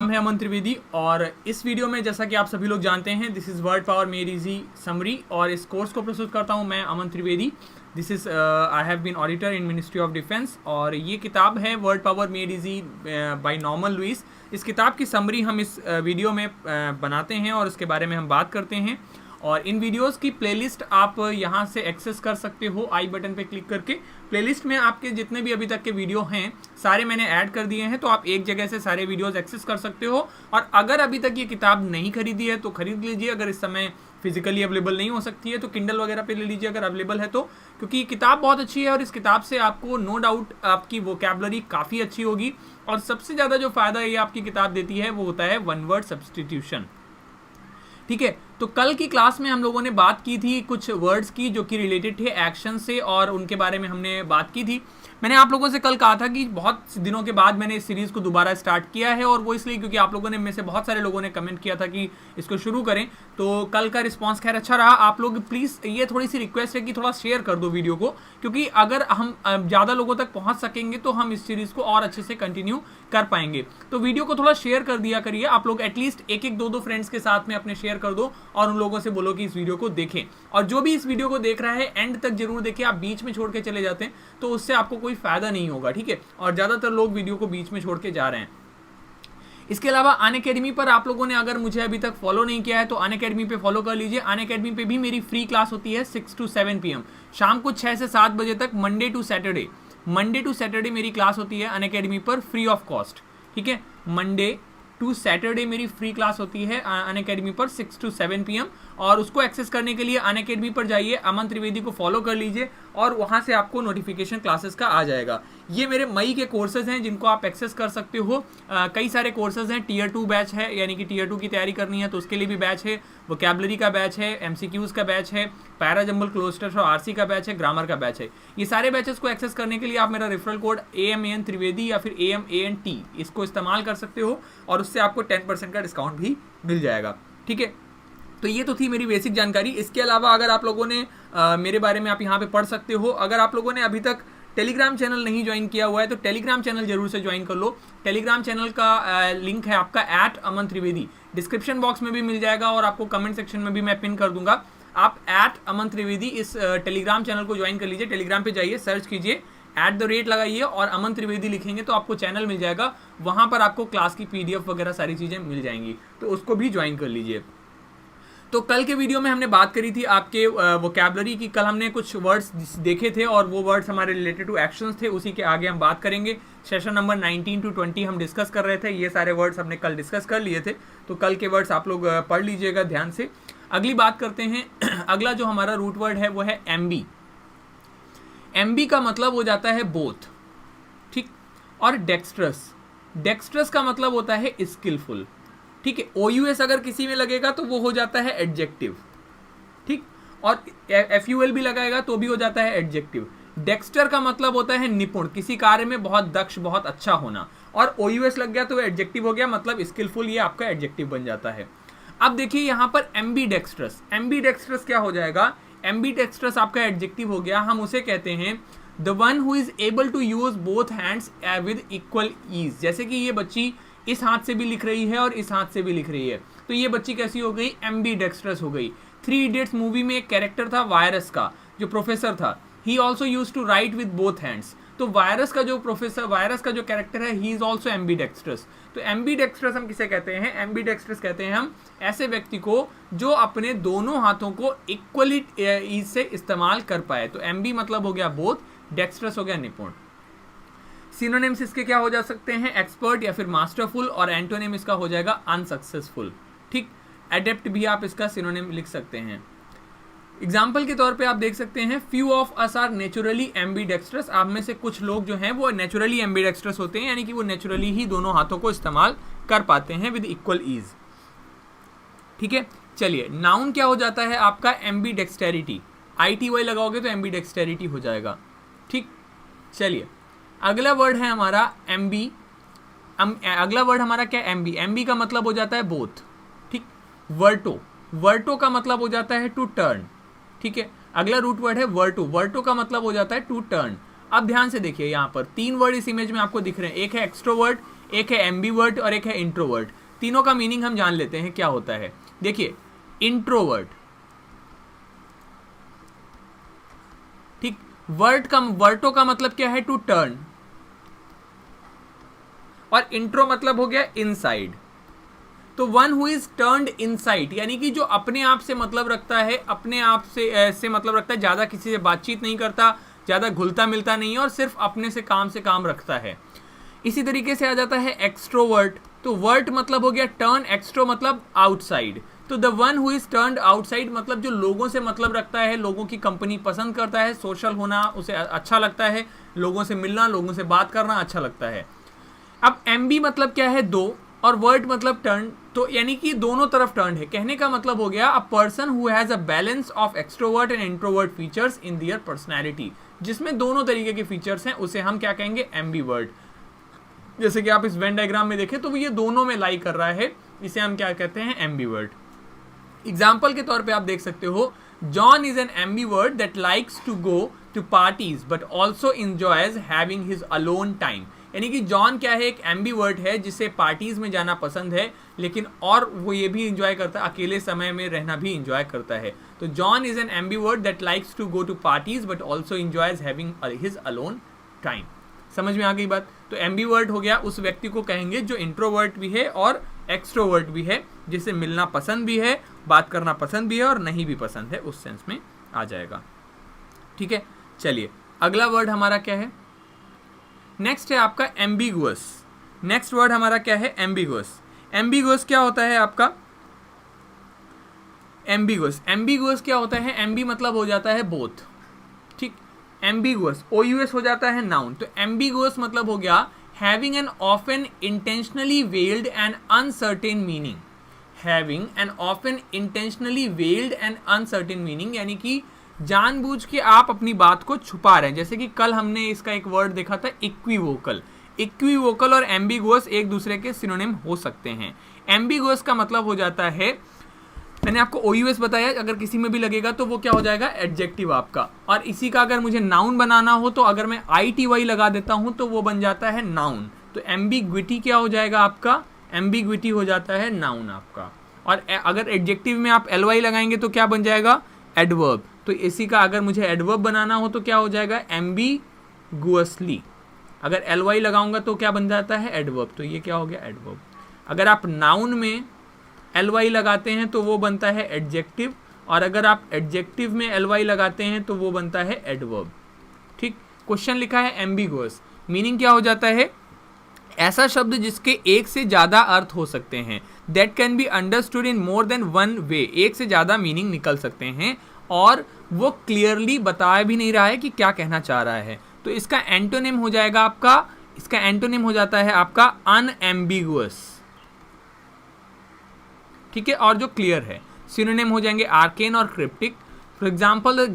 नाम है अमन त्रिवेदी और इस वीडियो में जैसा कि आप सभी लोग जानते हैं this is Word Power Made Easy summary और इस कोर्स को प्रस्तुत करता हूं मैं Aman Trivedi. This is I have been auditor in Ministry of Defence और ये किताब है Word Power Made Easy by Norman Lewis. इस किताब की समरी हम इस वीडियो में बनाते हैं और इसके बारे में हम बात करते हैं और इन वीडियोस की प्लेलिस्ट आप यहाँ से एक्सेस कर सकते हो आई बटन पे क्लिक करके। प्लेलिस्ट में आपके जितने भी अभी तक के वीडियो हैं सारे मैंने ऐड कर दिए हैं, तो आप एक जगह से सारे वीडियोस एक्सेस कर सकते हो। और अगर अभी तक ये किताब नहीं खरीदी है तो खरीद लीजिए, अगर इस समय फिजिकली अवेलेबल नहीं हो सकती है तो किंडल वगैरह पे ले लीजिए अगर अवेलेबल है तो, क्योंकि किताब बहुत अच्छी है और इस किताब से आपको नो डाउट आपकी वोकैबुलरी काफ़ी अच्छी होगी। और सबसे ज़्यादा जो फ़ायदा ये आपकी किताब देती है वो होता है वन वर्ड सब्स्टिट्यूशन। ठीक है, तो कल की क्लास में हम लोगों ने बात की थी कुछ वर्ड्स की जो कि रिलेटेड थे एक्शन से और उनके बारे में हमने बात की थी। मैंने आप लोगों से कल कहा था कि बहुत दिनों के बाद मैंने इस सीरीज़ को दोबारा स्टार्ट किया है और वो इसलिए क्योंकि आप लोगों ने में से बहुत सारे लोगों ने कमेंट किया था कि इसको शुरू करें, तो कल का रिस्पांस खैर अच्छा रहा। आप लोग प्लीज़ ये थोड़ी सी रिक्वेस्ट है कि थोड़ा शेयर कर दो वीडियो को, क्योंकि अगर हम ज़्यादा लोगों तक पहुँच सकेंगे तो हम इस सीरीज़ को और अच्छे से कंटिन्यू कर पाएंगे। तो वीडियो को थोड़ा शेयर कर दिया करिए आप लोग, एटलीस्ट एक एक दो फ्रेंड्स के साथ में अपने शेयर कर दो और उन लोगों से बोलो कि इस वीडियो को देखें। और जो भी इस वीडियो को देख रहा है एंड तक जरूर देखें, आप बीच में छोड़ के चले जाते हैं तो उससे आपको कोई फायदा नहीं होगा। ठीक है, और ज़्यादातर लोग वीडियो को बीच में छोड़ के जा रहे हैं। इसके अलावा अनअकैडमी पर आप लोगों ने अगर मुझे अभी तक फॉलो नहीं किया है तो अनअकैडमी पे फॉलो कर लीजिए। अनअकैडमी पे भी मेरी फ्री क्लास होती है 6 to 7 PM शाम को 6 से 7 बजे तक, मंडे टू सैटरडे मेरी क्लास होती है अनअकैडमी पर फ्री ऑफ कॉस्ट। ठीक है, मंडे टू सैटरडे मेरी फ्री क्लास होती है अनअकैडमी पर 6 to 7 PM और उसको एक्सेस करने के लिए अनअकैडमी पर जाइए, अमन त्रिवेदी को फॉलो कर लीजिए और वहाँ से आपको नोटिफिकेशन क्लासेस का आ जाएगा। ये मेरे मई के कोर्सेज हैं जिनको आप एक्सेस कर सकते हो। कई सारे कोर्सेज हैं, टियर 2 बैच है, यानी कि टियर 2 की तैयारी करनी है तो उसके लिए भी बैच है, वोकैबुलरी का बैच है, MCQs का बैच है, पैरा जंबल क्लोस्टर्स और RC का बैच है, ग्रामर का बैच है। ये सारे बैचेस को एक्सेस करने के लिए आप मेरा रेफरल कोड AMAN त्रिवेदी या फिर AMANT इसको इस्तेमाल कर सकते हो और उससे आपको 10% का डिस्काउंट भी मिल जाएगा। ठीक है, तो ये तो थी मेरी बेसिक जानकारी। इसके अलावा अगर आप लोगों ने मेरे बारे में आप यहाँ पे पढ़ सकते हो। अगर आप लोगों ने अभी तक टेलीग्राम चैनल नहीं ज्वाइन किया हुआ है तो टेलीग्राम चैनल जरूर से ज्वाइन कर लो। टेलीग्राम चैनल का लिंक है आपका @अमन त्रिवेदी, डिस्क्रिप्शन बॉक्स में भी मिल जाएगा और आपको कमेंट सेक्शन में भी मैं पिन कर दूंगा। आप @अमन त्रिवेदी इस टेलीग्राम चैनल को ज्वाइन कर लीजिए। टेलीग्राम पे जाइए, सर्च कीजिए, @ लगाइए और अमन त्रिवेदी लिखेंगे तो आपको चैनल मिल जाएगा। वहाँ पर आपको क्लास की PDF वगैरह सारी चीज़ें मिल जाएंगी, तो उसको भी ज्वाइन कर लीजिए। तो कल के वीडियो में हमने बात करी थी आपके वोकैबुलरी की। कल हमने कुछ वर्ड्स देखे थे और वो वर्ड्स हमारे रिलेटेड टू एक्शंस थे, उसी के आगे हम बात करेंगे। सेशन नंबर 19 to 20 हम डिस्कस कर रहे थे, ये सारे वर्ड्स हमने कल डिस्कस कर लिए थे, तो कल के वर्ड्स आप लोग पढ़ लीजिएगा ध्यान से। अगली बात करते हैं अगला जो हमारा रूट वर्ड है वो है MB। MB का मतलब हो जाता है बोथ, ठीक, और डेक्स्ट्रस का मतलब होता है स्किलफुल। ठीक है, OUS अगर किसी में लगेगा तो वो हो जाता है एडजेक्टिव, ठीक, और FUL भी लगाएगा तो भी हो जाता है एडजेक्टिव। डेक्स्टर का मतलब होता है निपुण, किसी कार्य में बहुत दक्ष, बहुत अच्छा होना, और OUS लग गया तो एडजेक्टिव हो गया, मतलब स्किलफुल, ये आपका एडजेक्टिव बन जाता है। अब देखिए यहाँ पर एम्बीडेक्स्ट्रस क्या हो जाएगा। एम्बीडेक्स्ट्रस आपका एडजेक्टिव हो गया, हम उसे कहते हैं the one who is able to use both hands with equal ease. जैसे कि ये बच्ची इस हाथ से भी लिख रही है और इस हाथ से भी लिख रही है, तो ये बच्ची कैसी हो गई, एम्बीडेक्स्ट्रस हो गई। 3 Idiots मूवी में एक कैरेक्टर था वायरस का, जो प्रोफेसर था, he also use to write with both hands. तो वायरस का जो कैरेक्टर है, ही इज ऑल्सो एम्बीडेक्स्ट्रस। तो एम्बीडेक्स्ट्रस हम किसे कहते हैं, एम्बीडेक्स्ट्रस कहते हैं हम ऐसे व्यक्ति को जो अपने दोनों हाथों को इक्वली ईज से इस्तेमाल कर पाए। तो एम्बी मतलब हो गया बोथ, डेक्स्ट्रस हो गया निपुण। सिनोनिम्स इसके क्या हो जा सकते हैं, एक्सपर्ट या फिर मास्टरफुल, और एंटोनिम इसका हो जाएगा अनसक्सेसफुल। ठीक, एडेप्ट भी आप इसका सिनोनिम लिख सकते हैं। एग्जाम्पल के तौर पे आप देख सकते हैं, few of us are naturally ambidextrous. आप में से कुछ लोग जो हैं वो नेचुरली एम्बीडेक्स्ट्रस होते हैं, यानी कि वो नेचुरली ही दोनों हाथों को इस्तेमाल कर पाते हैं विद इक्वल ईज। ठीक है, चलिए, नाउन क्या हो जाता है आपका, एम्बीडेक्स्टेरिटी। ITY लगाओगे तो एम्बीडेक्स्टेरिटी हो जाएगा। ठीक, चलिए, अगला वर्ड है हमारा MB। अगला वर्ड हमारा क्या, MB का मतलब हो जाता है बोथ। ठीक, वर्टो का मतलब हो जाता है टू टर्न। ठीक है, अगला रूट वर्ड है वर्टो का मतलब हो जाता है टू टर्न। अब ध्यान से देखिए, यहाँ पर 3 वर्ड इस इमेज में आपको दिख रहे हैं, एक है एक्सट्रोवर्ट, एक है एम्बीवर्ट और एक है इंट्रोवर्ट। तीनों का मीनिंग हम जान लेते हैं क्या होता है। देखिए, इंट्रोवर्ट, ठीक, वर्टो का मतलब क्या है? टू टर्न, और इंट्रो मतलब हो गया इनसाइड। तो one who is turned inside यानी कि जो अपने आप से मतलब रखता है, अपने आप से मतलब रखता है, ज्यादा किसी से बातचीत नहीं करता, ज्यादा घुलता मिलता नहीं है, और सिर्फ अपने से काम रखता है। इसी तरीके से आ जाता है एक्सट्रोवर्ट। तो वर्ट मतलब हो गया टर्न, एक्सट्रो मतलब आउटसाइड। तो the one who is turned outside मतलब जो लोगों से मतलब रखता है, लोगों की कंपनी पसंद करता है, सोशल होना उसे अच्छा लगता है, लोगों से मिलना, लोगों से बात करना अच्छा लगता है। अब एम्बी मतलब क्या है? दो, और वर्ट मतलब टर्न, तो यानी कि दोनों तरफ टर्न है। कहने का मतलब हो गया a person who has a balance of extrovert and introvert features in their personality, जिसमें दोनों तरीके के फीचर्स हैं, उसे हम क्या कहेंगे? एम्बीवर्ट। जैसे कि आप इस वेन डायग्राम में देखें तो ये दोनों में लाई कर रहा है, इसे हम क्या कहते हैं? एम्बीवर्ट। एग्जाम्पल के तौर पे आप देख सकते हो, John is an ambivert that likes to go to parties but also enjoys having his alone time. यानी कि जॉन क्या है? एक एम्बीवर्ट है जिसे पार्टीज में जाना पसंद है, लेकिन और वो ये भी इंजॉय करता है, अकेले समय में रहना भी इंजॉय करता है। तो John is an ambivert that likes to go to parties but also enjoys having his alone time. समझ में आ गई बात? तो एम्बीवर्ट हो गया उस व्यक्ति को कहेंगे जो इंट्रोवर्ट भी है और एक्सट्रोवर्ट भी है, जिसे मिलना पसंद भी है, बात करना पसंद भी है और नहीं भी पसंद है, उस सेंस में आ जाएगा। ठीक है, चलिए अगला वर्ड हमारा क्या है? नेक्स्ट है आपका एम्बिगुअस। नेक्स्ट वर्ड हमारा क्या है? एम्बिगुअस। एम्बिगुअस क्या होता है आपका? एम्बिगुअस क्या होता है? एम्बी मतलब हो जाता है बोथ, ठीक। एम्बिगुअस, OUS हो जाता है नाउन। तो एम्बिगुअस मतलब हो गया having an often intentionally weld and uncertain meaning. Having an often intentionally weld and uncertain meaning यानी कि जानबूझ के आप अपनी बात को छुपा रहे हैं। जैसे कि कल हमने इसका एक वर्ड देखा था, इक्विवोकल। इक्विवोकल और एम्बिगुअस एक दूसरे के सिनोनिम हो सकते हैं। एम्बिगुअस का मतलब हो जाता है, मैंने आपको OUS बताया, अगर किसी में भी लगेगा तो वो क्या हो जाएगा? एडजेक्टिव आपका। और इसी का अगर मुझे नाउन बनाना हो तो अगर मैं ITY लगा देता हूं तो वो बन जाता है नाउन। तो एम्बिग्विटी क्या हो जाएगा आपका? एम्बिग्विटी हो जाता है नाउन आपका। और अगर एडजेक्टिव में आप LY लगाएंगे तो क्या बन जाएगा? एडवर्ब। तो इसी का अगर मुझे एडवर्ब बनाना हो तो क्या हो जाएगा? एम्बिगुअसली। अगर LY लगाऊंगा तो क्या बन जाता है? एडवर्ब। तो ये क्या हो गया? एडवर्ब। अगर आप नाउन में LY लगाते हैं तो वो बनता है एडजेक्टिव, और अगर आप एडजेक्टिव में LY लगाते हैं तो वो बनता है एडवर्ब, ठीक। क्वेश्चन लिखा है एम्बिगुअस, मीनिंग क्या हो जाता है? ऐसा शब्द जिसके एक से ज्यादा अर्थ हो सकते हैं। That can be understood in more than one way. एक से ज्यादा मीनिंग निकल सकते हैं और वो क्लियरली बता भी नहीं रहा है कि क्या कहना चाह रहा है। तो इसका एंटोनिम हो जाएगा आपका, इसका एंटोनिम हो जाता है आपका अनएम्बिगुअस, ठीक है। और जो क्लियर है, सिनोनिम हो जाएंगे आर्केन और cryptic. For example,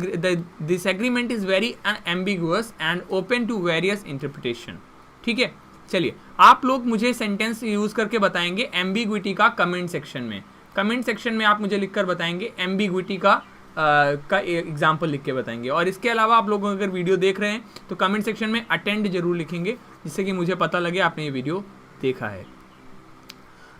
this agreement is very ambiguous and open to various interpretation, ठीक है। चलिए आप लोग मुझे सेंटेंस यूज करके बताएंगे एम्बिग्विटी का कमेंट सेक्शन में। कमेंट सेक्शन में आप मुझे लिखकर बताएंगे एम्बिग्विटी का एग्जाम्पल लिख के बताएंगे। और इसके अलावा आप लोग अगर वीडियो देख रहे हैं तो कमेंट सेक्शन में अटेंड जरूर लिखेंगे, जिससे कि मुझे पता लगे आपने ये वीडियो देखा है।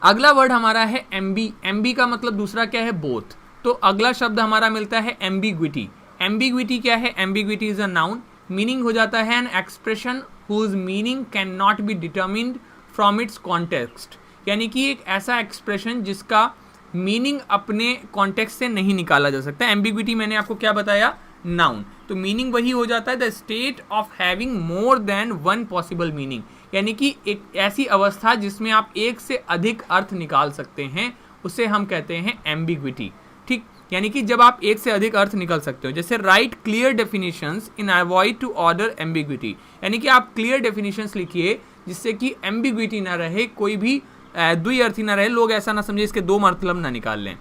अगला वर्ड हमारा है एम्बी। एम्बी का मतलब दूसरा क्या है? बोथ। तो अगला शब्द हमारा मिलता है एम्बिग्विटी। एम्बिग्विटी क्या है? Ambiguity is a noun. Meaning हो जाता है an expression whose meaning can not be determined from its context. यानी कि एक ऐसा एक्सप्रेशन जिसका मीनिंग अपने कॉन्टेक्स्ट से नहीं निकाला जा सकता। एम्बिग्विटी मैंने आपको क्या बताया? नाउन। तो मीनिंग वही हो जाता है the state of having more than one possible meaning, यानी कि एक ऐसी अवस्था जिसमें आप एक से अधिक अर्थ निकाल सकते हैं, उसे हम कहते हैं एम्बिग्विटी, ठीक। यानी कि जब आप एक से अधिक अर्थ निकाल सकते हो, जैसे write clear definitions in avoid to order ambiguity, यानी कि आप क्लियर डेफिनेशंस लिखिए जिससे कि एम्बिग्विटी ना रहे, कोई भी द्विअर्थी ना रहे, लोग ऐसा ना समझे इसके दो मतलब ना निकाल लें।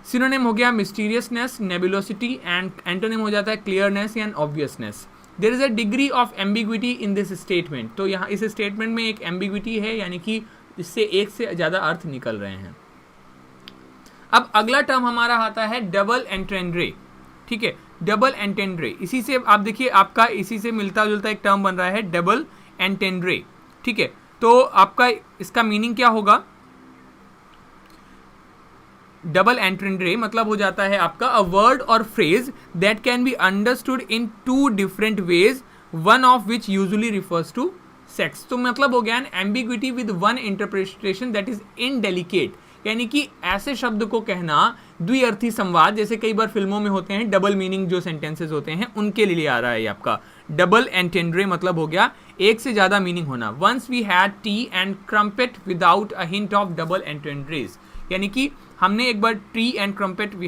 सिनोनिम हो गया मिस्टीरियसनेस, नेबुलोसिटी, एंड एंटोनिम हो जाता है clearness and obviousness. There is a degree of ambiguity in this statement. तो यहाँ इस स्टेटमेंट में एक एम्बिग्विटी है, यानी कि इससे एक से ज़्यादा अर्थ निकल रहे हैं। अब अगला टर्म हमारा आता है डबल एंटेंड्रे, ठीक है। डबल एंटेंड्रे, इसी से आप देखिए आपका इसी से मिलता जुलता एक टर्म बन रहा है डबल एंटेंड्रे, ठीक है। तो आपका इसका मीनिंग क्या होगा, डबल एंटेंड्रे मतलब हो जाता है आपका अ वर्ड और phrase that can be understood in two different ways, one of which usually refers to sex. तो मतलब हो गया an ambiguity with one interpretation that is indelicate, यानी कि ऐसे शब्द को कहना द्विअर्थी संवाद, जैसे कई बार फिल्मों में होते हैं डबल मीनिंग जो सेंटेंसेस होते हैं उनके लिए आ रहा है ये आपका डबल एंटेंड्रे, मतलब हो गया एक से ज्यादा मीनिंग होना। Once we had tea and crumpet without a hint of double entendre, यानी कि हमने एक बार tree and crumpet we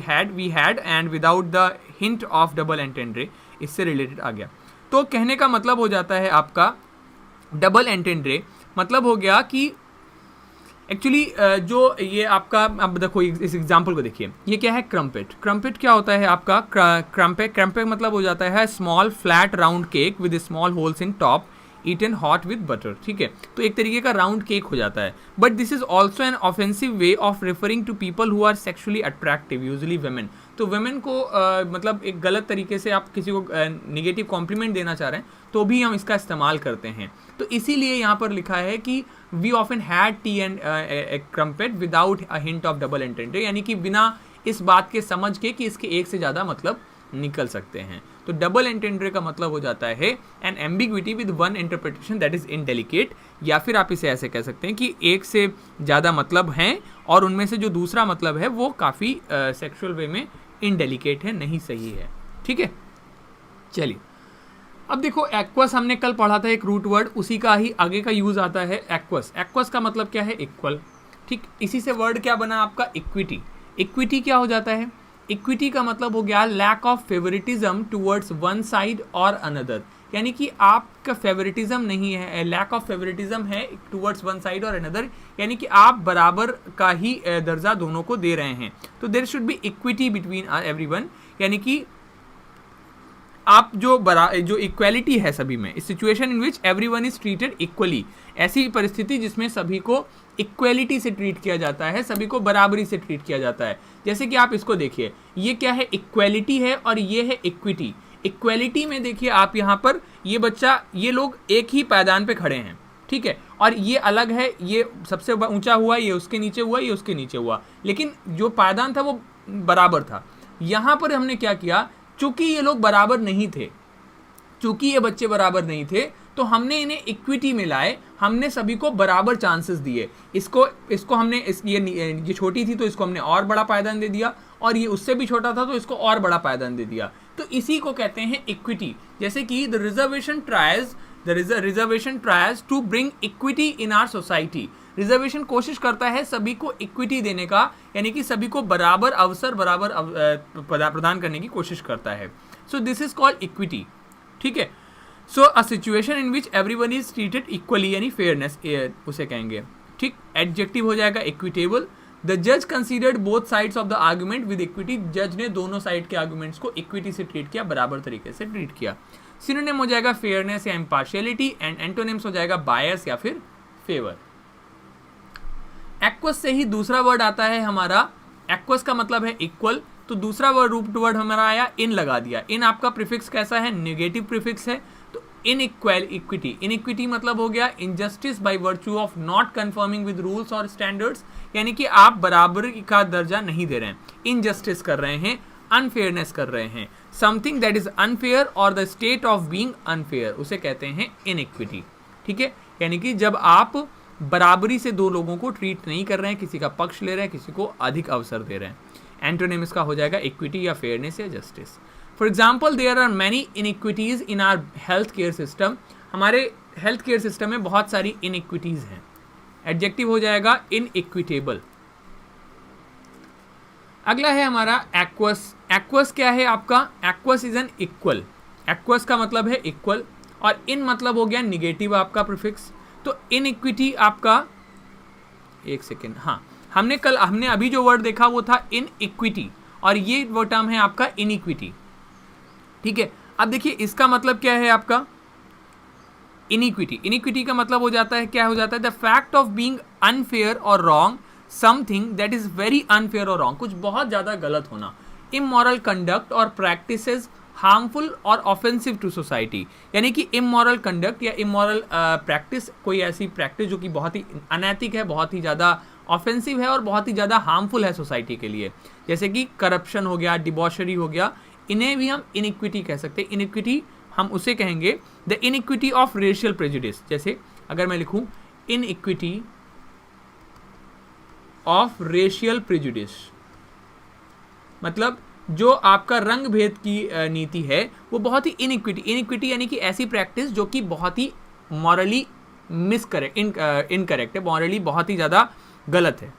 had and without the hint of double entendre, इससे रिलेटेड आ गया। तो कहने का मतलब हो जाता है आपका डबल एंटेंड्रे मतलब हो गया कि एक्चुअली जो ये आपका, अब देखो इस एग्जाम्पल को देखिए, ये क्या है क्रम्पेट। क्रम्पेट क्या होता है आपका, क्रम्पेट मतलब हो जाता है small flat round cake with small holes in top eaten hot with butter, ठीक है। तो एक तरीके का राउंड केक हो जाता है, but this is also an offensive way of referring to people who are sexually attractive, usually women. तो वेमेन को मतलब एक गलत तरीके से आप किसी को निगेटिव कॉम्प्लीमेंट देना चाह रहे हैं तो भी हम इसका इस्तेमाल करते हैं। तो इसीलिए यहाँ पर लिखा है कि we often had tea and crumpet without a hint of double entendre, यानी कि बिना इस बात के समझ के कि इसके एक से ज़्यादा मतलब निकल सकते हैं। तो डबल एंटेंड्रे का मतलब हो जाता है an ambiguity with one interpretation that is indelicate, या फिर आप इसे ऐसे कह सकते हैं कि एक से ज़्यादा मतलब हैं और उनमें से जो दूसरा मतलब है वो काफ़ी सेक्सुअल वे में इनडेलिकेट है, नहीं सही है, ठीक है। चलिए अब देखो, एक्वस हमने कल पढ़ा था एक रूट वर्ड, उसी का ही आगे का यूज आता है एक्वस। एक्वस का मतलब क्या है, इक्वल, ठीक। इसी से वर्ड क्या बना आपका, इक्विटी। इक्विटी क्या हो जाता है, इक्विटी का मतलब हो गया lack of favouritism towards one side और अनदर, यानी कि आपका फेवरिटिज्म नहीं है, लैक ऑफ फेवरिटिज्म है टुवर्ड्स वन साइड और अनदर, यानी कि आप बराबर का ही दर्जा दोनों को दे रहे हैं। तो there should be equity between everyone, यानी कि आप जो इक्वालिटी है सभी में, situation in which everyone is treated equally, ऐसी परिस्थिति जिसमें सभी को इक्वालिटी से ट्रीट किया जाता है, सभी को बराबरी से ट्रीट किया जाता है। जैसे कि आप इसको देखिए, ये क्या है, इक्वालिटी है और ये है इक्विटी। इक्वालिटी में देखिए आप यहाँ पर ये बच्चा, ये लोग एक ही पायदान पे खड़े हैं, ठीक है, और ये अलग है, ये सबसे ऊंचा हुआ, ये उसके नीचे हुआ, ये उसके नीचे हुआ, लेकिन जो पायदान था वो बराबर था। यहाँ पर हमने क्या किया, चूंकि ये लोग बराबर नहीं थे, चूंकि ये बच्चे बराबर नहीं थे, तो हमने इन्हें इक्विटी में लाए, हमने सभी को बराबर चांसेस दिए। इसको हमने ये छोटी थी तो इसको हमने और बड़ा पायदान दे दिया, और ये उससे भी छोटा था तो इसको और बड़ा पायदान दे दिया। तो इसी को कहते हैं इक्विटी। जैसे कि the reservation tries to bring equity in our society. Reservation कोशिश करता है सभी को इक्विटी देने का, यानी कि सभी को बराबर अवसर प्रदान करने की कोशिश करता है। So this is called equity, ठीक है। So a situation in which everyone is treated equally, यानी फेयरनेस उसे कहेंगे, ठीक। एडजेक्टिव हो जाएगा इक्विटेबल। द जज considered both sides of the argument with equity. जज ने दोनों साइड के आर्गुमेंट्स को इक्विटी से ट्रीट किया, बराबर तरीके से ट्रीट किया। सिनोनिम हो जाएगा फेयरनेस या इम्पार्शियलिटी, एंड एंटोनिम्स हो जाएगा बायस या फिर फेवर। एक्वस से ही दूसरा वर्ड आता है हमारा, एक्वस का मतलब है इक्वल, तो दूसरा वर्ड रूट वर्ड हमारा आया इन, लगा दिया। इन आपका प्रीफिक्स कैसा है, नेगेटिव प्रीफिक्स है, तो इनइक्विटी। इनइक्विटी मतलब हो गया injustice by virtue of not conforming with rules और स्टैंडर्ड्स, यानी कि आप बराबर का दर्जा नहीं दे रहे हैं, इनजस्टिस कर रहे हैं, अनफेयरनेस कर रहे हैं। समथिंग दैट इज अनफेयर और the state of being unfair, उसे कहते हैं इनइक्विटी, ठीक है। यानी कि जब आप बराबरी से दो लोगों को ट्रीट नहीं कर रहे हैं, किसी का पक्ष ले रहे हैं, किसी को अधिक अवसर दे रहे हैं। एंटोनिम इसका हो जाएगा इक्विटी या फेयरनेस या justice. For example, there are many inequities in our health care system. हमारे हेल्थ केयर सिस्टम में बहुत सारी इनइक्विटीज हैं। एडजेक्टिव हो जाएगा इनइक्विटेबल। अगला है हमारा एक्वस। एक्वस क्या है आपका, aqueous is an equal. Aqueous का मतलब है इक्वल, और इन मतलब हो गया निगेटिव आपका प्रीफिक्स। तो इनइक्विटी आपका, एक सेकेंड, हाँ, हमने अभी जो वर्ड देखा वो था इनइक्विटी, और ये वो टर्म है आपका इनइक्विटी, ठीक है। अब देखिए इसका मतलब क्या है आपका, इनइक्विटी। इनइक्विटी का मतलब हो जाता है, क्या हो जाता है, the fact of being unfair और wrong, something that is very unfair और रॉन्ग, कुछ बहुत ज्यादा गलत होना। इमोरल कंडक्ट और प्रैक्टिसेस हार्मफुल और ऑफेंसिव टू सोसाइटी, यानी कि इमोरल कंडक्ट या इमोरल प्रैक्टिस, कोई ऐसी प्रैक्टिस जो कि बहुत ही अनैतिक है, बहुत ही ज़्यादा ऑफेंसिव है और बहुत ही ज़्यादा हार्मफुल है सोसाइटी के लिए, जैसे कि करप्शन हो गया, डिबॉशरी हो गया, इन्हें भी हम इनइक्विटी कह सकते हैं। इनइक्विटी हम उसे कहेंगे the iniquity of racial prejudice. जैसे अगर मैं लिखूं इनइक्विटी ऑफ रेशियल प्रेजुडिस, मतलब जो आपका रंग भेद की नीति है वो बहुत ही इनइक्विटी यानी कि ऐसी प्रैक्टिस जो कि बहुत ही मॉरली इनकरेक्ट है, मॉरली बहुत ही ज़्यादा गलत है।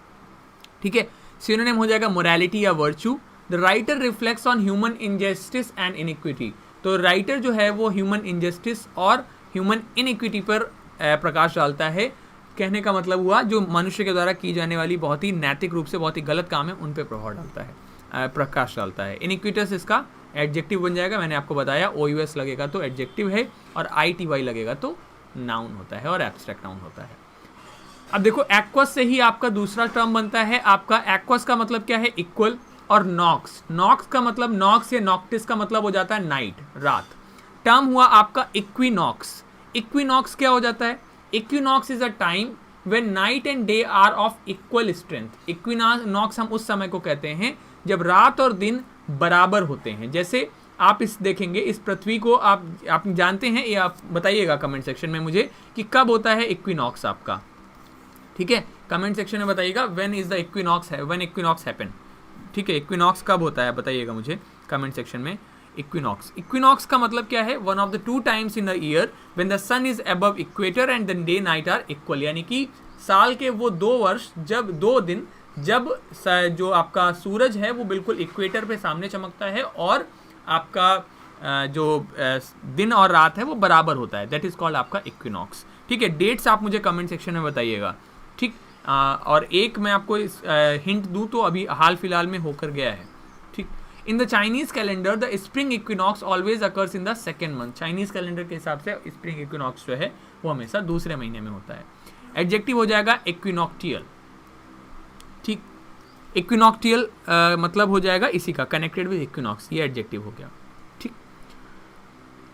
ठीक है, सिनोनिम हो जाएगा मोरालिटी या virtue. The writer reflects on human injustice and iniquity. तो राइटर जो है वो ह्यूमन इनजस्टिस और ह्यूमन इनइक्विटी पर प्रकाश डालता है। कहने का मतलब हुआ जो मनुष्य के द्वारा की जाने वाली बहुत ही नैतिक रूप से बहुत ही गलत काम है उन पर प्रभाव डालता है, प्रकाश डालता है। इनइक्विटस इसका एडजेक्टिव बन जाएगा, मैंने आपको बताया OUS लगेगा तो एडजेक्टिव है और ITY लगेगा तो नाउन होता है और एब्स्ट्रैक्ट नाउन होता है। अब देखो एक्वस से ही आपका दूसरा टर्म बनता है। आपका एक्वस का मतलब क्या है? इक्वल। और नॉक्स, नॉक्स का मतलब नॉक्स या नॉक्टिस का मतलब हो जाता है नाइट, रात। टर्म हुआ आपका इक्विनॉक्स। इक्विनॉक्स क्या हो जाता है? Equinox is a time when night and day are of equal strength. Equinox हम उस समय को कहते हैं जब रात और दिन बराबर होते हैं। जैसे आप इस देखेंगे, इस पृथ्वी को आप जानते हैं या आप बताइएगा कमेंट सेक्शन में मुझे कि कब होता है इक्विनॉक्स आपका। ठीक है, कमेंट सेक्शन में बताइएगा व्हेन इज द इक्विनॉक्स है, व्हेन इक्विनॉक्स हैपन। ठीक है, इक्विनॉक्स कब होता है बताइएगा मुझे कमेंट सेक्शन में। इक्विनॉक्स का मतलब क्या है? One of the 2 times in the year when the sun is above equator and the day night are equal. यानी कि साल के वो 2 वर्ष, जब 2 दिन जब जो आपका सूरज है वो बिल्कुल इक्वेटर पे सामने चमकता है और आपका जो दिन और रात है वो बराबर होता है, दैट इज कॉल्ड आपका इक्विनॉक्स। ठीक है, डेट्स आप मुझे कमेंट सेक्शन में बताइएगा। ठीक, और एक मैं आपको हिंट दूं तो अभी हाल फिलहाल में होकर गया है। ठीक, in the Chinese calendar the spring equinox always occurs in the second month. Chinese calendar के हिसाब से स्प्रिंग इक्विनॉक्स जो है वो हमेशा दूसरे महीने में होता है। एडजेक्टिव हो जाएगा इक्विनॉक्टियल। ठीक, इक्विनॉक्टियल मतलब हो जाएगा इसी का, कनेक्टेड विद इक्विनॉक्स, ये एडजेक्टिव हो गया। ठीक,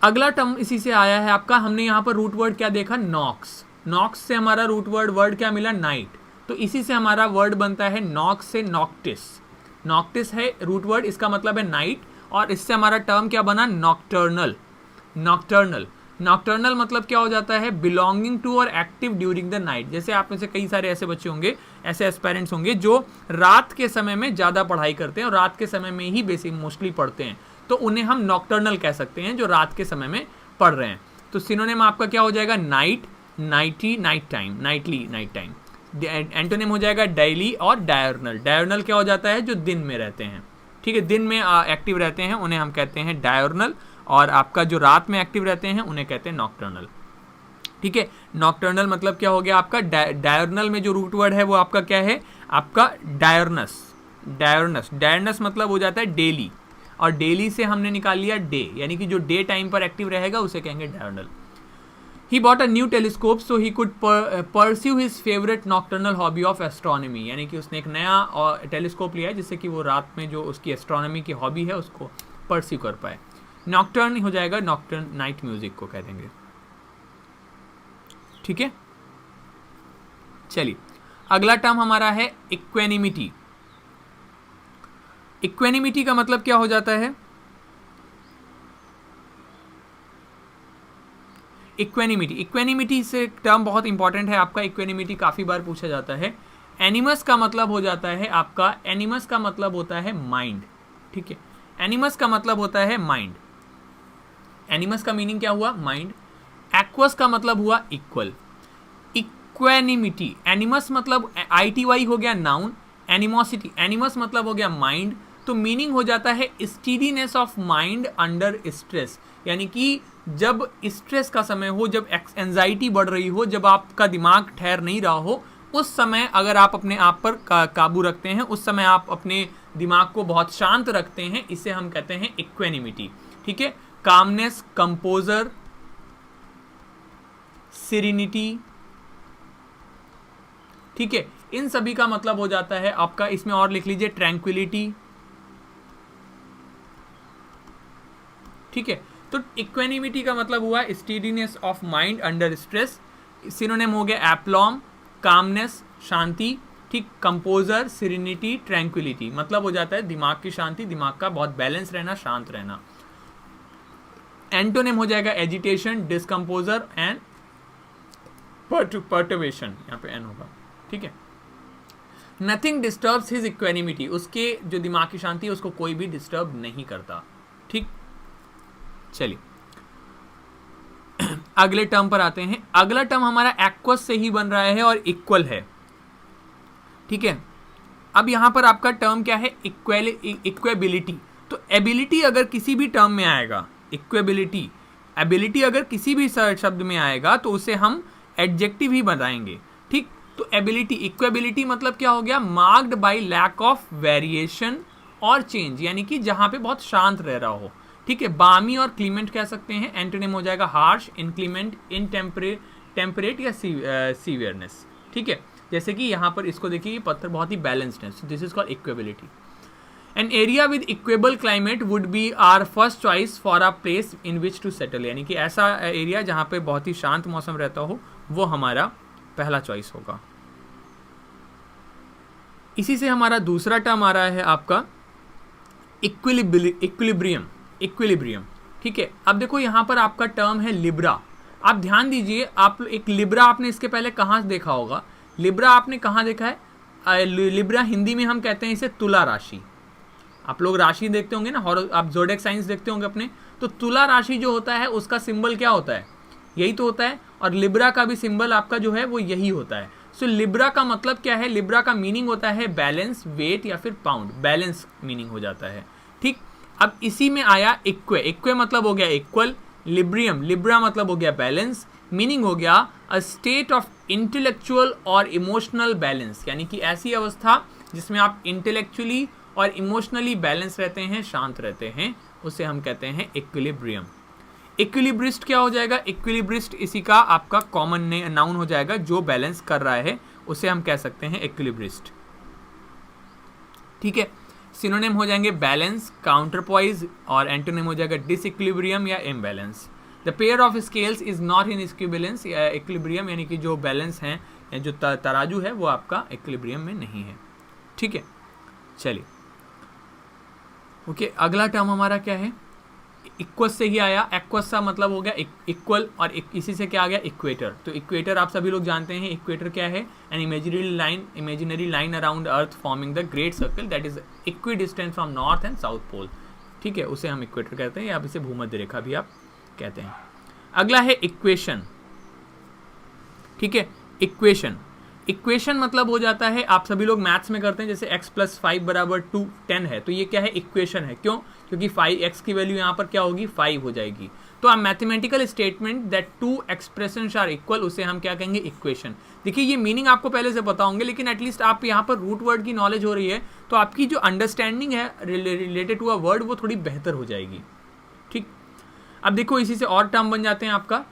अगला टर्म इसी से आया है आपका। हमने यहाँ पर रूट वर्ड क्या देखा? नॉक्स। नॉक्स से हमारा रूट वर्ड क्या मिला? नाइट। तो इसी से हमारा वर्ड बनता है नॉक्स से नॉक्टिस। नॉक्टिस है रूट वर्ड, इसका मतलब है नाइट, और इससे हमारा टर्म क्या बना? नॉक्टर्नल। नॉक्टर्नल, नॉक्टर्नल मतलब क्या हो जाता है? बिलोंगिंग टू और एक्टिव ड्यूरिंग द नाइट। जैसे आप में से कई सारे ऐसे बच्चे होंगे, ऐसे एस्पायरेंट्स होंगे जो रात के समय में ज़्यादा पढ़ाई करते हैं और रात के समय में ही बेसिक मोस्टली पढ़ते हैं, तो उन्हें हम नॉक्टर्नल कह सकते हैं, जो रात के समय में पढ़ रहे हैं। तो सिनोनिम आपका क्या हो जाएगा? Night, nighty, night time, nightly, night time. Antonym हो जाएगा डेली और डायर्नल। डायर्नल क्या हो जाता है? जो दिन में रहते हैं। ठीक है, दिन में एक्टिव रहते हैं उन्हें हम कहते हैं डायर्नल, और आपका जो रात में एक्टिव रहते हैं उन्हें कहते हैं नॉक्टर्नल। ठीक है, नॉक्टर्नल मतलब क्या हो गया आपका? डायर्नल में जो रूट वर्ड है वो आपका क्या है? आपका डायर्नस। डायर्नस, डायर्नस मतलब हो जाता है डेली, और डेली से हमने निकाल लिया डे, यानी कि जो डे टाइम पर एक्टिव रहेगा उसे कहेंगे diurnal. He bought a new telescope so he could pursue his favorite nocturnal hobby of astronomy। यानी कि उसने एक नया टेलीस्कोप लिया है जिससे कि वो रात में जो उसकी एस्ट्रोनॉमी की हॉबी है उसको परस्यू कर पाए। नॉक्टर्न हो जाएगा, नॉक्टर्न नाइट म्यूजिक को कह देंगे। ठीक है, चलिए अगला टर्म हमारा है इक्वेनिमिटी। इक्वेनिमिटी का मतलब क्या हो जाता है? इक्वेनिमिटी, इक्वेनिमिटी से टर्म बहुत इंपॉर्टेंट है आपका। इक्वेनिमिटी काफ़ी बार पूछा जाता है। एनिमस का मतलब हो जाता है आपका, एनिमस का मतलब होता है माइंड। ठीक है, एनिमस का मतलब होता है माइंड। एनिमस का मीनिंग क्या हुआ? माइंड। एक्वस का मतलब हुआ इक्वल। इक्वेनिमिटी, एनिमस मतलब ITY हो गया नाउन, एनिमोसिटी, एनिमस मतलब हो गया माइंड, तो मीनिंग हो जाता है स्टीडीनेस ऑफ माइंड अंडर स्ट्रेस। यानी कि जब स्ट्रेस का समय हो, जब एंजाइटी बढ़ रही हो, जब आपका दिमाग ठहर नहीं रहा हो, उस समय अगर आप अपने आप पर काबू रखते हैं, उस समय आप अपने दिमाग को बहुत शांत रखते हैं, इसे हम कहते हैं इक्वेनिमिटी। ठीक है, कामनेस, कंपोजर, सिरिनिटी। ठीक है, इन सभी का मतलब हो जाता है आपका, इसमें और लिख लीजिए ट्रैंक्विलिटी, ठीक है। तो इक्वेनिमिटी का मतलब हुआ steadiness of mind under stress. Synonym हो गया एप्लॉम, कामनेस, शांति, ठीक, कंपोजर, सिरिनिटी, ट्रैंक्विलिटी, मतलब हो जाता है दिमाग की शांति, दिमाग का बहुत बैलेंस रहना, शांत रहना। एंटोनिम हो जाएगा एजिटेशन, डिस्कम्पोजर एंड पर्टर्बेशन, यहाँ पे एन होगा, ठीक है। नथिंग डिस्टर्ब्स हिज इक्वेनिमिटी, उसके जो दिमाग की शांति है उसको कोई भी डिस्टर्ब नहीं करता, ठीक। चलिए अगले टर्म पर आते हैं। अगला टर्म हमारा एक्वस से ही बन रहा है और इक्वल है, ठीक है। अब यहां पर आपका टर्म क्या है, इक्वेबिलिटी। तो एबिलिटी अगर किसी भी टर्म में आएगा, इक्वेबिलिटी, एबिलिटी अगर किसी भी शब्द में आएगा तो उसे हम एडजेक्टिव ही बताएंगे, ठीक। तो एबिलिटी, इक्वेबिलिटी मतलब क्या हो गया, marked by lack of variation और चेंज, यानी कि जहां पे बहुत शांत रह रहा हो, ठीक है। बामी और क्लीमेंट कह सकते हैं। एंटोनिम हो जाएगा हार्श, इनक्लीमेंट, टेम्परेट या सीवियरनेस, ठीक है। जैसे कि यहाँ पर इसको देखिए, ये पत्थर बहुत ही बैलेंस्ड है, so this is called equability. An area with equable climate would be our first choice for a place in which to settle, यानी कि ऐसा एरिया जहाँ पे बहुत ही शांत मौसम रहता हो वो हमारा पहला चॉइस होगा। इसी से हमारा दूसरा टर्म आ रहा है आपका इक्विलिब्रियम, ठीक है। अब देखो यहाँ पर आपका टर्म है लिब्रा। आप ध्यान दीजिए, आप एक लिब्रा आपने इसके पहले कहाँ देखा होगा, लिब्रा आपने कहाँ देखा है, लिब्रा हिंदी में हम कहते हैं इसे तुला राशि। आप लोग राशि देखते होंगे ना, और आप ज़ोडिएक साइंस देखते होंगे अपने, तो तुला राशि जो होता है उसका सिंबल क्या होता है, यही तो होता है, और लिब्रा का भी सिंबल आपका जो है वो यही होता है। सो लिब्रा का मतलब क्या है, लिब्रा का मीनिंग होता है बैलेंस, वेट या फिर पाउंड, बैलेंस मीनिंग हो जाता है, ठीक। अब इसी में आया इक्वे मतलब हो गया इक्वल, लिब्रियम, लिब्रा मतलब हो गया बैलेंस, मीनिंग हो गया अ स्टेट ऑफ इंटेलेक्चुअल और इमोशनल बैलेंस, यानी कि ऐसी अवस्था जिसमें आप इंटेलेक्चुअली और इमोशनली बैलेंस रहते हैं, शांत रहते हैं, उसे हम कहते हैं इक्विलिब्रियम। इक्विलिब्रिस्ट क्या हो जाएगा, इक्विलिब्रिस्ट इसी का आपका कॉमन नाउन हो जाएगा, जो बैलेंस कर रहा है उसे हम कह सकते हैं इक्विलिब्रिस्ट, ठीक है। सिनोनिम हो जाएंगे बैलेंस, काउंटरपॉइज, और एंटोनिम हो जाएगा डिसइक्विलिब्रियम या imbalance. The pair of scales is not in equilibrium, यानी कि जो बैलेंस हैं या जो तराजू है वो आपका इक्विलिब्रियम में नहीं है, ठीक है। चलिए ओके, अगला टर्म हमारा क्या है, इक्वस से ही आया। एक्वस का मतलब हो गया इक्वल, और इसी से क्या आ गया, इक्वेटर। तो इक्वेटर आप सभी लोग जानते हैं, इक्वेटर क्या है, an imaginary line around earth forming the great circle that is equidistance from north and south pole, ठीक है, उसे हम इक्वेटर कहते हैं, या इसे भूमध्य रेखा भी आप कहते हैं। अगला है इक्वेशन, ठीक है। इक्वेशन मतलब हो जाता है, आप सभी लोग मैथ्स में करते हैं, जैसे x + 5 = 2 10 है, तो ये क्या है, इक्वेशन है। क्यों, क्योंकि 5x की वैल्यू यहाँ पर क्या होगी, 5 हो जाएगी। तो आप mathematical statement that 2 expressions are equal, उसे हम क्या कहेंगे, इक्वेशन। देखिए ये मीनिंग आपको पहले से पता होंगे, लेकिन एटलीस्ट आप यहाँ पर रूट वर्ड की नॉलेज हो रही है, तो आपकी जो अंडरस्टैंडिंग है रिलेटेड टू अ वर्ड वो थोड़ी बेहतर हो जाएगी, ठीक। अब देखो इसी से और टर्म बन जाते हैं, आपका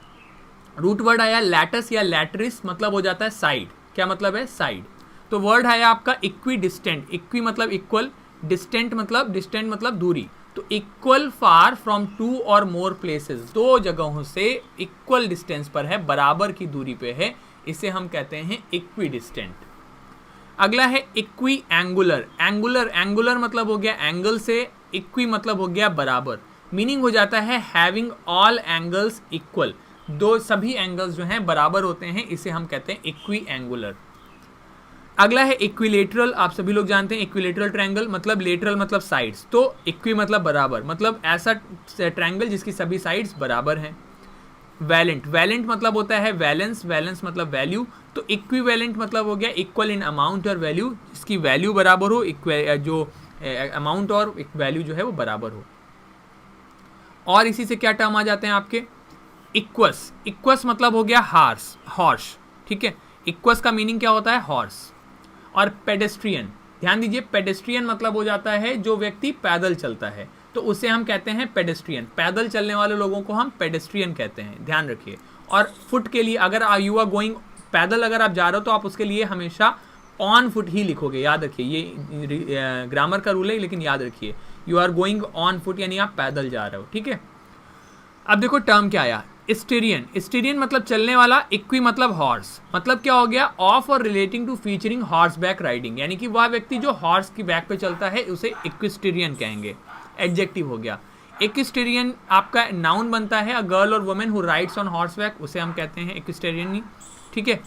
रूट वर्ड आया लैटस या लैटरिस, मतलब हो जाता है साइड। क्या मतलब है, साइड। तो वर्ड है आपका इक्वी डिस्टेंट, इक्वी मतलब इक्वल, डिस्टेंट मतलब दूरी। तो इक्वल फार फ्रॉम 2 और मोर प्लेसेस, 2 जगहों से इक्वल डिस्टेंस पर है, बराबर की दूरी पे है, इसे हम कहते हैं इक्वी डिस्टेंट। अगला है इक्वी एंगुलर। एंगुलर मतलब हो गया एंगल से, इक्वी मतलब हो गया बराबर, मीनिंग हो जाता है हैविंग ऑल एंगल्स इक्वल, सभी एंगल्स जो हैं बराबर होते हैं, इसे हम कहते हैं इक्वी एंगुलर। अगला है इक्विलेटरल। आप सभी लोग जानते हैं इक्विलेटरल ट्रायंगल मतलब लेटरल मतलब साइड्स, तो इक्वी मतलब बराबर, मतलब ऐसा ट्रायंगल जिसकी सभी साइड्स बराबर हैं। वैलेंट मतलब होता है वैलेंस मतलब वैल्यू, तो इक्विवेलेंट मतलब हो गया इक्वल इन अमाउंट और वैल्यू, जिसकी वैल्यू बराबर हो, जो अमाउंट और वैल्यू जो है वो बराबर हो। और इसी से क्या टर्म आ जाते हैं आपके, इक्वस मतलब हो गया हॉर्स, ठीक है। इक्वस का मीनिंग क्या होता है, हॉर्स। और पेडेस्ट्रियन, ध्यान दीजिए, पेडेस्ट्रियन मतलब हो जाता है जो व्यक्ति पैदल चलता है, तो उसे हम कहते हैं पेडेस्ट्रियन। पैदल चलने वाले लोगों को हम पेडेस्ट्रियन कहते हैं, ध्यान रखिए। और फुट के लिए, अगर यू आर गोइंग पैदल, अगर आप जा रहे हो तो आप उसके लिए हमेशा ऑन फुट ही लिखोगे, याद रखिए, ये ग्रामर का रूल है, लेकिन याद रखिए you are going on foot यानी आप पैदल जा रहे हो, ठीक है। अब देखो टर्म क्या आया, स्टीरियन। स्टीरियन मतलब चलने वाला, इक्वी मतलब हॉर्स, मतलब क्या हो गया, ऑफ और relating to featuring horseback riding, यानी कि वह व्यक्ति जो हॉर्स की बैक पे चलता है उसे इक्विस्टीरियन कहेंगे, एडजेक्टिव हो गया। इक्विस्टीरियन आपका नाउन बनता है, अ गर्ल और woman who rides on horseback, उसे हम कहते हैं इक्विस्टीरियन ही, ठीक है।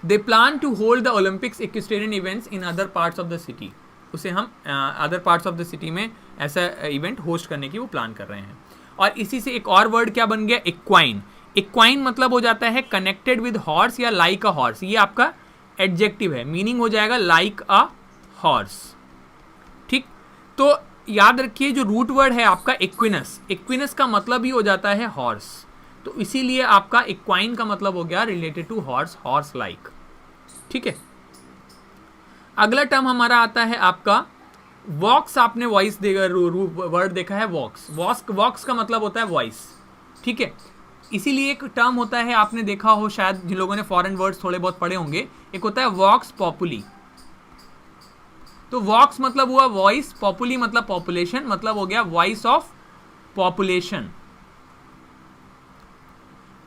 They plan to hold the Olympics equestrian events in other parts of the city, उसे हम other parts of the city में ऐसा इवेंट होस्ट करने की वो प्लान कर रहे हैं। और इसी से एक और वर्ड क्या बन गया, इक्वाइन। इक्वाइन मतलब हो जाता है कनेक्टेड विद हॉर्स या लाइक अ हॉर्स, ये आपका एडजेक्टिव है, मीनिंग हो जाएगा लाइक अ हॉर्स, ठीक। तो याद रखिए जो रूट वर्ड है आपका इक्विनस, इक्विनस का मतलब ही हो जाता है हॉर्स, तो इसीलिए आपका इक्वाइन का मतलब हो गया related to horse, horse like, ठीक है। अगला टर्म हमारा आता है आपका वॉक्स। आपने वॉइस वर्ड देखा है, वॉक्स। वॉक्स का मतलब होता है वॉइस, ठीक है। इसीलिए एक टर्म होता है, आपने देखा हो शायद जिन लोगों ने फॉरेन वर्ड्स थोड़े बहुत पढ़े होंगे, एक होता है वॉक्स पॉपुली। तो वॉक्स मतलब हुआ वॉइस, पॉपुली मतलब पॉपुलेशन, मतलब हो गया voice of population.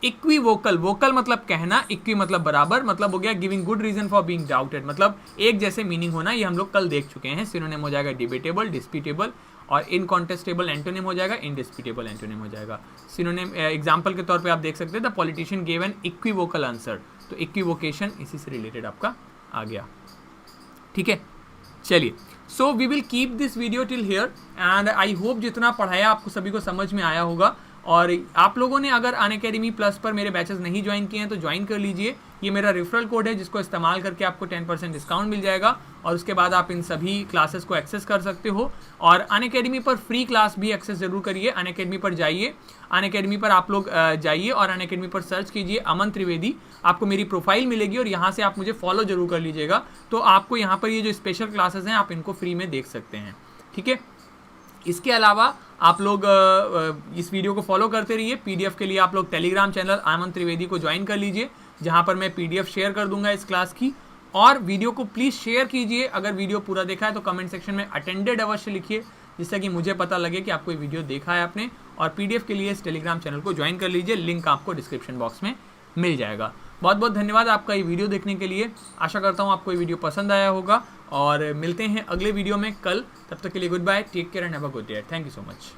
Equivocal, vocal मतलब कहना, इक्वी मतलब बराबर, मतलब हो गया giving good reason for being doubted, मतलब एक जैसे मीनिंग होना, ये हम लोग कल देख चुके हैं। सिनोनिम हो जाएगा डिबेटेबल, डिस्प्यूटेबल, और इनकॉन्टेस्टेबल एंटोनिम हो जाएगा, इंडिस्प्यूटेबल एंटोनिम हो जाएगा। सिनोनिम एग्जांपल के तौर पे आप देख सकते हैं, the politician gave an equivocal answer, तो इक्विवोकेशन इसी से रिलेटेड आपका आ गया, ठीक है। चलिए, so we will keep this video till here and I hope जितना पढ़ाया आपको सभी को समझ में आया होगा। और आप लोगों ने अगर अनअकैडमी प्लस पर मेरे बैचेस नहीं ज्वाइन किए हैं तो ज्वाइन कर लीजिए, ये मेरा रेफरल कोड है जिसको इस्तेमाल करके आपको 10% डिस्काउंट मिल जाएगा, और उसके बाद आप इन सभी क्लासेस को एक्सेस कर सकते हो। और अनअकैडमी पर फ्री क्लास भी एक्सेस जरूर करिए, अनअकैडमी पर जाइए, अनअकैडमी पर आप लोग जाइए और अनअकैडमी पर सर्च कीजिए अमन त्रिवेदी, आपको मेरी प्रोफाइल मिलेगी और यहाँ से आप मुझे फॉलो जरूर कर लीजिएगा, तो आपको यहाँ पर ये जो स्पेशल क्लासेस हैं आप इनको फ्री में देख सकते हैं, ठीक है। इसके अलावा आप लोग इस वीडियो को फॉलो करते रहिए। पीडीएफ के लिए आप लोग टेलीग्राम चैनल अमन त्रिवेदी को ज्वाइन कर लीजिए, जहां पर मैं पीडीएफ शेयर कर दूंगा इस क्लास की। और वीडियो को प्लीज़ शेयर कीजिए, अगर वीडियो पूरा देखा है तो कमेंट सेक्शन में अटेंडेड अवश्य लिखिए, जिससे कि मुझे पता लगे कि आपको ये वीडियो देखा है आपने। और पीडीएफ के लिए इस टेलीग्राम चैनल को ज्वाइन कर लीजिए, लिंक आपको डिस्क्रिप्शन बॉक्स में मिल जाएगा। बहुत बहुत धन्यवाद आपका ये वीडियो देखने के लिए, आशा करता हूँ आपको ये वीडियो पसंद आया होगा, और मिलते हैं अगले वीडियो में कल। तब तक के लिए goodbye, take care and have a good day. Thank you so much.